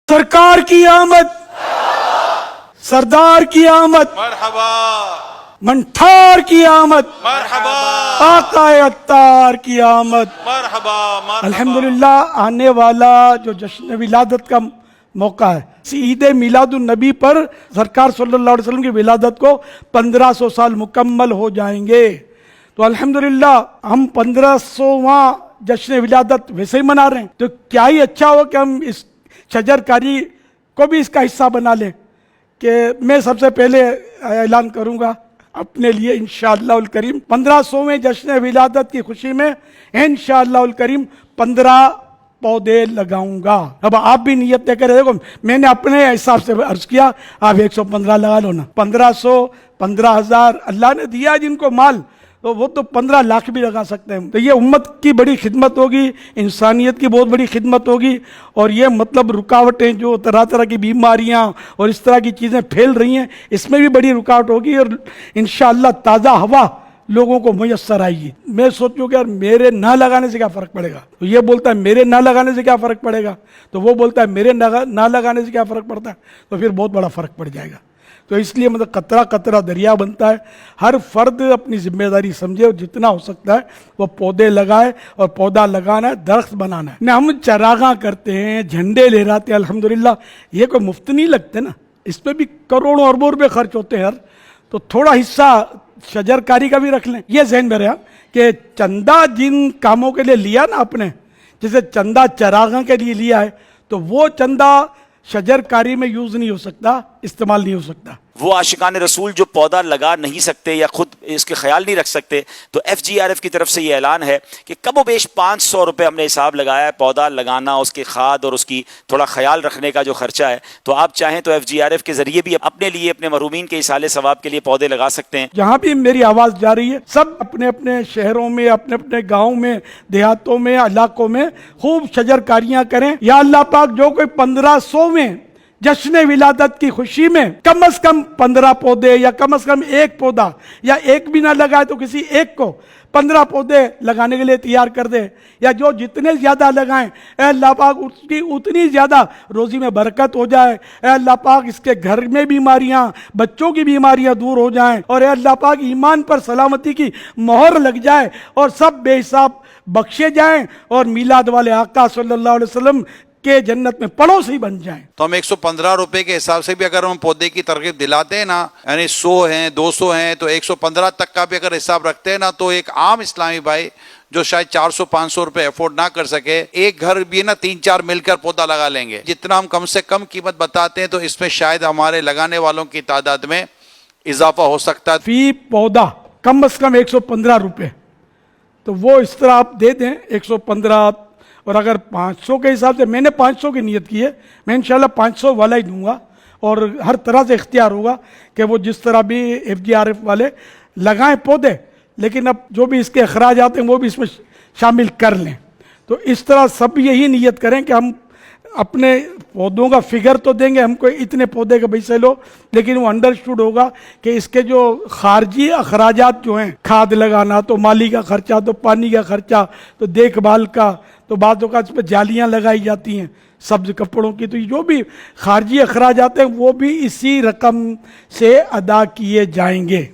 सरकार की आमद, सरदार की आमद, मरहबा मंठार की आमद, मरहबा आकाए अत्तार की आमद। मरहबा मरहबा। अल्हम्दुलिल्लाह आने वाला जो जश्न विलादत का मौका है, ईद मिलादुन नबी पर सरकार सल्लल्लाहु अलैहि वसल्लम की विलादत को 1500 साल मुकम्मल हो जाएंगे। तो अल्हम्दुलिल्लाह हम 1500वां जश्न विलादत वैसे ही मना रहे हैं, तो क्या ही अच्छा हो कि हम इस शजरकारी को भी इसका हिस्सा बना लें। कि मैं सबसे पहले ऐलान करूंगा अपने लिए इंशाअल्लाहुल करीम 1500वें जश्न विलादत की खुशी में इंशाअल्लाहुल करीम 15 पौधे लगाऊंगा। अब आप भी नियत तय करें। देखो मैंने अपने हिसाब से अर्ज किया, आप 115 लगा लो ना, 1500 15,000 अल्लाह ने दिया जिनको माल, तो वो तो 15 लाख भी लगा सकते हैं। तो ये उम्मत की बड़ी खिदमत होगी, इंसानियत की बहुत बड़ी खिदमत होगी। और ये मतलब रुकावटें जो तरह तरह की बीमारियां और इस तरह की चीज़ें फैल रही हैं, इसमें भी बड़ी रुकावट होगी और इंशाअल्लाह ताज़ा हवा लोगों को मुयस्सर आएगी। मैं सोचूं कि यार मेरे ना लगाने से क्या फ़र्क पड़ेगा, तो ये बोलता है मेरे ना लगाने से क्या फ़र्क पड़ेगा, तो वो बोलता है मेरे ना लगाने से क्या फ़र्क पड़ता है, तो फिर बहुत बड़ा फ़र्क पड़ जाएगा। तो इसलिए मतलब कतरा कतरा दरिया बनता है। हर फर्द अपनी जिम्मेदारी समझे और जितना हो सकता है वो पौधे लगाए, और पौधा लगाना है, दरख्त बनाना है ना। हम चरागा करते हैं, झंडे लहराते हैं, अल्हम्दुलिल्लाह ये कोई मुफ्त नहीं लगते ना, इसमें भी करोड़ों अरबों रुपये खर्च होते हैं यार। तो थोड़ा हिस्सा शजरकारी का भी रख लें। ये ज़हन में रहा कि चंदा जिन कामों के लिए लिया ना आपने, जैसे चंदा चरागा के लिए लिया है, तो वो चंदा शजरकारी में यूज़ नहीं हो सकता, इस्तेमाल नहीं हो सकता। वो आशिकान रसूल जो पौधा लगा नहीं सकते या खुद इसके ख्याल नहीं रख सकते, तो FGRF की तरफ से ये ऐलान है कि कमोबेश 500 रुपये हमने हिसाब लगाया है पौधा लगाना, उसकी खाद और उसकी थोड़ा ख्याल रखने का जो खर्चा है। तो आप चाहें तो FGRF के जरिए भी अपने लिए, अपने महरूमीन के इसाले सवाब के लिए पौधे लगा सकते हैं। जहाँ भी मेरी आवाज़ जा रही है, सब अपने अपने शहरों में, अपने अपने गाँव में, देहातों में, इलाकों में खूब शजरकारियाँ करें। या अल्लाह पाक जो कोई 1500वें जश्न विलादत की खुशी में कम से कम 15 पौधे या कम से कम एक पौधा, या एक भी ना लगाए तो किसी एक को 15 पौधे लगाने के लिए तैयार कर दे, या जो जितने ज़्यादा लगाएं ऐ अल्लाह पाक उसकी उतनी ज़्यादा रोज़ी में बरकत हो जाए। ऐ अल्लाह पाक इसके घर में बीमारियां, बच्चों की बीमारियां दूर हो जाएं, और ऐ अल्लाह पाक ईमान पर सलामती की मोहर लग जाए और सब बेहिसाब बख्शे जाएं और मिलाद वाले आका सल्लल्लाहु अलैहि वसल्लम के जन्नत में पड़ोसी बन जाएं। तो हम 115 रुपए के हिसाब से भी अगर हम पौधे की तरकीब दिलाते हैं ना, यानी 100 हैं 200 हैं, तो 115 तक का भी अगर हिसाब रखते हैं ना, तो एक आम इस्लामी भाई जो शायद 400-500 रुपए अफोर्ड ना कर सके, एक घर भी ना 3-4 मिलकर पौधा लगा लेंगे। जितना हम कम से कम कीमत बताते हैं, तो इसमें शायद हमारे लगाने वालों की तादाद में इजाफा हो सकता है। फी पौधा कम से कम 115 रुपये, तो वो इस तरह आप दे दें 115। और अगर 500 के हिसाब से, मैंने 500 की नियत की है, मैं इंशाल्लाह 500 वाला ही दूंगा। और हर तरह से इख्तियार होगा कि वो जिस तरह भी FGRF वाले लगाएं पौधे, लेकिन अब जो भी इसके अखराजात हैं वो भी इसमें शामिल कर लें। तो इस तरह सब यही नियत करें कि हम अपने पौधों का फिगर तो देंगे, हमको इतने पौधे के पैसे लो, लेकिन वो अंडरस्टूड होगा कि इसके जो खारजी अखराजात जो हैं, खाद लगाना, तो माली का खर्चा, तो पानी का खर्चा, तो देखभाल का, तो बाज़ औक़ात इस पर जालियाँ लगाई जाती हैं सब्ज़ कपड़ों की, तो जो भी खारजी अखराजात हैं वो भी इसी रकम से अदा किए जाएंगे।